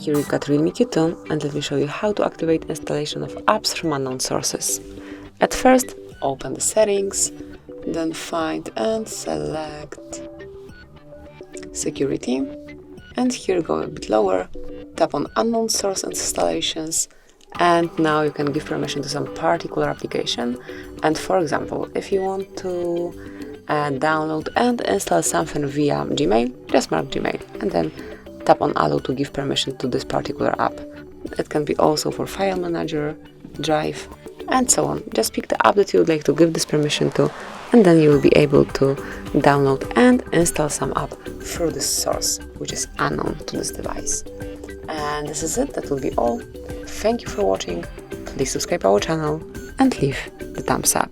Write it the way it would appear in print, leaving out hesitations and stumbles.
Here we've got REALME Q2, and let me show you how to activate installation of apps from unknown sources. At first, open the settings, then find and select security, and here go a bit lower, tap on unknown source installations, and now you can give permission to some particular application. And for example, if you want to download and install something via Gmail, just mark Gmail and then tap on allow to give permission to this particular app. It can be also for file manager, drive, and so on. Just pick the app that you would like to give this permission to, and then you will be able to download and install some app through this source, which is unknown to this device. And this is it, that will be all. Thank you for watching. Please subscribe our channel and leave the thumbs up.